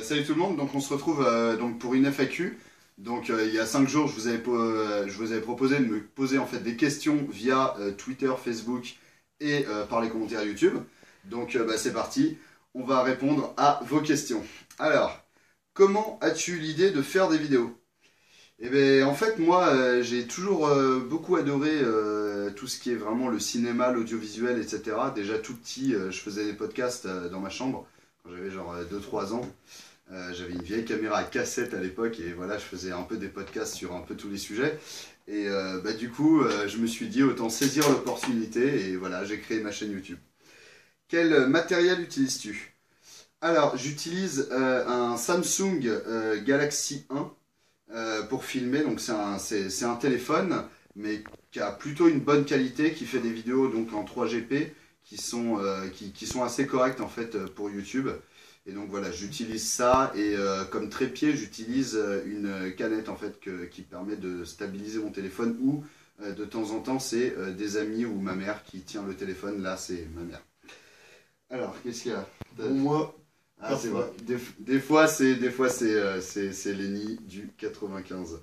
Salut tout le monde, donc on se retrouve donc pour une FAQ. Donc il y a 5 jours, je vous avais proposé de me poser en fait des questions via Twitter, Facebook et par les commentaires YouTube. Donc c'est parti, on va répondre à vos questions. Alors, comment as-tu l'idée de faire des vidéos? Eh bien en fait moi j'ai toujours beaucoup adoré tout ce qui est vraiment le cinéma, l'audiovisuel, etc. Déjà tout petit, je faisais des podcasts dans ma chambre quand j'avais genre 2-3 ans. J'avais une vieille caméra à cassette à l'époque et voilà, je faisais un peu des podcasts sur un peu tous les sujets. Et du coup, je me suis dit autant saisir l'opportunité et voilà, j'ai créé ma chaîne YouTube. Quel matériel utilises-tu? Alors, j'utilise un Samsung Galaxy 1 pour filmer. Donc, c'est un téléphone, mais qui a plutôt une bonne qualité, qui fait des vidéos donc en 3GP qui sont assez correctes en fait pour YouTube. Et donc voilà, j'utilise ça et comme trépied, j'utilise une canette en fait qui permet de stabiliser mon téléphone ou de temps en temps c'est des amis ou ma mère qui tient le téléphone. Là, c'est ma mère. Alors, qu'est-ce qu'il y a? Pour moi, Ah, c'est vrai. parfois. Des fois, c'est Lenny du 95.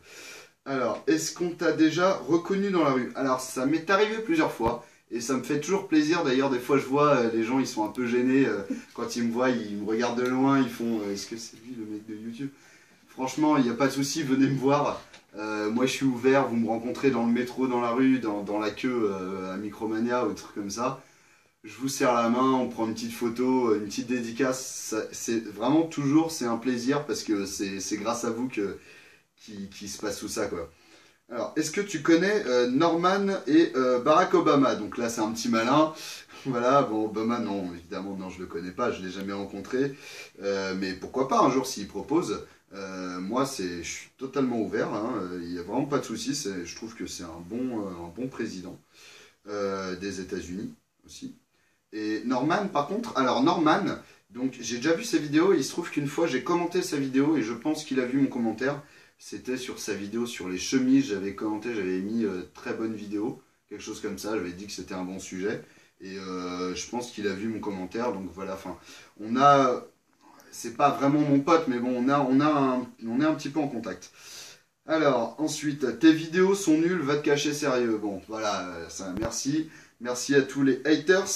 Alors, est-ce qu'on t'a déjà reconnu dans la rue? Alors, ça m'est arrivé plusieurs fois. Et ça me fait toujours plaisir. D'ailleurs, des fois, je vois les gens, ils sont un peu gênés. Quand ils me voient, ils me regardent de loin. Ils font est-ce que c'est lui le mec de YouTube? Franchement, il n'y a pas de souci, venez me voir. Moi, je suis ouvert. Vous me rencontrez dans le métro, dans la rue, dans la queue à Micromania ou des trucs comme ça. Je vous serre la main, on prend une petite photo, une petite dédicace. C'est vraiment toujours, c'est un plaisir parce que c'est grâce à vous qui se passe tout ça, quoi. Alors, est-ce que tu connais Norman et Barack Obama? Donc là, c'est un petit malin. Voilà, bon, Obama, non, évidemment, non, je le connais pas, je l'ai jamais rencontré. Mais pourquoi pas un jour s'il propose. Moi, je suis totalement ouvert, hein, il n'y a vraiment pas de souci. Je trouve que c'est un bon président des États-Unis aussi. Et Norman, par contre, alors Norman, donc j'ai déjà vu ses vidéos. Il se trouve qu'une fois, j'ai commenté sa vidéo et je pense qu'il a vu mon commentaire. C'était sur sa vidéo sur les chemises, j'avais commenté, j'avais mis très bonne vidéo, quelque chose comme ça, j'avais dit que c'était un bon sujet. Et je pense qu'il a vu mon commentaire, donc voilà, enfin, c'est pas vraiment mon pote, mais bon, on est un petit peu en contact. Alors, ensuite, tes vidéos sont nulles, va te cacher sérieux. Bon, voilà, ça, merci. Merci à tous les haters.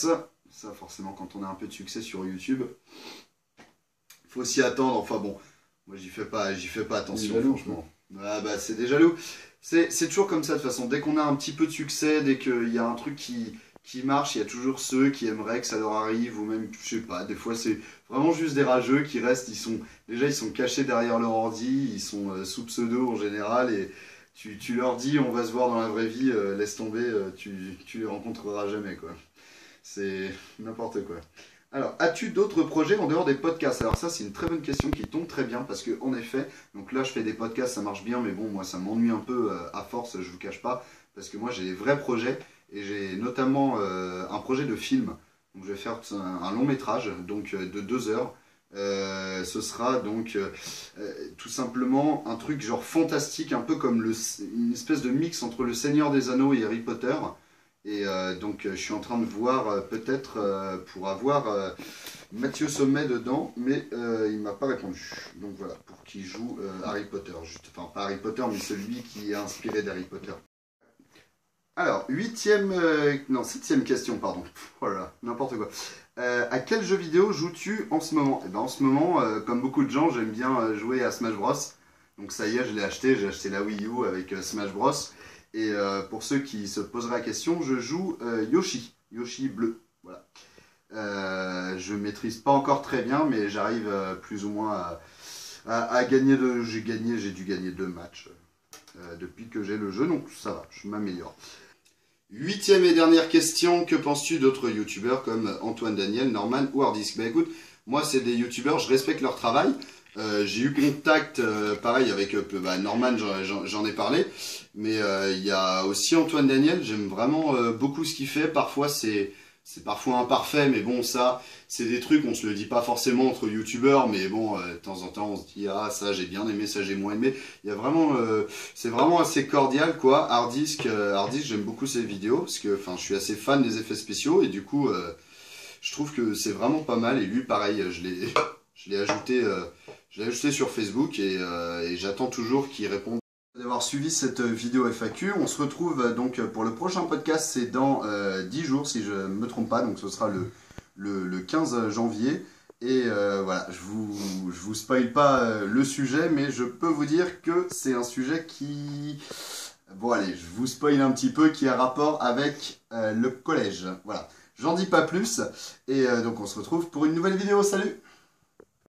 Ça, forcément, quand on a un peu de succès sur YouTube, faut s'y attendre, enfin bon. Moi, j'y fais pas attention, Jaloux, franchement. Ah, bah, c'est des jaloux. C'est toujours comme ça, de toute façon. Dès qu'on a un petit peu de succès, dès qu'il y a un truc qui marche, il y a toujours ceux qui aimeraient que ça leur arrive, ou même, je sais pas, des fois, c'est vraiment juste des rageux qui restent. Déjà, ils sont cachés derrière leur ordi, ils sont sous pseudo en général, et tu leur dis, on va se voir dans la vraie vie, laisse tomber, tu les rencontreras jamais, quoi. C'est n'importe quoi. Alors, as-tu d'autres projets en dehors des podcasts? Alors ça, c'est une très bonne question qui tombe très bien parce que en effet, donc là, je fais des podcasts, ça marche bien, mais bon, moi, ça m'ennuie un peu à force, je vous cache pas, parce que moi, j'ai des vrais projets et j'ai notamment un projet de film. Donc, je vais faire un long métrage, donc de 2 heures. Ce sera donc tout simplement un truc genre fantastique, un peu comme une espèce de mix entre Le Seigneur des Anneaux et Harry Potter. Et donc je suis en train de voir peut-être pour avoir Mathieu Sommet dedans, mais il m'a pas répondu. Donc voilà, pour qu'il joue Harry Potter. Enfin, pas Harry Potter, mais celui qui est inspiré d'Harry Potter. Alors, septième question, pardon. Oh là là, n'importe quoi. À quel jeu vidéo joues-tu en ce moment? Eh ben, en ce moment, comme beaucoup de gens, j'aime bien jouer à Smash Bros. Donc ça y est, je l'ai acheté, j'ai acheté la Wii U avec Smash Bros. Et pour ceux qui se poseraient la question, je joue Yoshi bleu. Voilà. Je maîtrise pas encore très bien, mais j'arrive plus ou moins à gagner. J'ai dû gagner 2 matchs depuis que j'ai le jeu, donc ça va, je m'améliore. Huitième et dernière question, que penses-tu d'autres youtubeurs comme Antoine Daniel, Norman ou Hardisk? Bah écoute, moi c'est des youtubeurs, je respecte leur travail. J'ai eu contact, pareil, avec Norman, j'en ai parlé. Mais il y a aussi Antoine Daniel, j'aime vraiment beaucoup ce qu'il fait. Parfois, c'est parfois imparfait, mais bon, ça, c'est des trucs, on se le dit pas forcément entre youtubeurs, mais bon, de temps en temps, on se dit, ah, ça j'ai bien aimé, ça j'ai moins aimé. Il y a vraiment, c'est vraiment assez cordial, quoi. Hardisk, j'aime beaucoup ses vidéos, parce que, enfin, je suis assez fan des effets spéciaux, et du coup, je trouve que c'est vraiment pas mal. Et lui, pareil, je l'ai ajouté Je l'ai ajouté sur Facebook et j'attends toujours qu'il réponde. D'avoir suivi cette vidéo FAQ. On se retrouve donc pour le prochain podcast, c'est dans 10 jours si je ne me trompe pas, donc ce sera le 15 janvier. Et voilà, je vous spoil pas le sujet, mais je peux vous dire que c'est un sujet qui... Bon allez, je vous spoil un petit peu, qui a rapport avec le collège. Voilà, j'en dis pas plus, et donc on se retrouve pour une nouvelle vidéo, salut!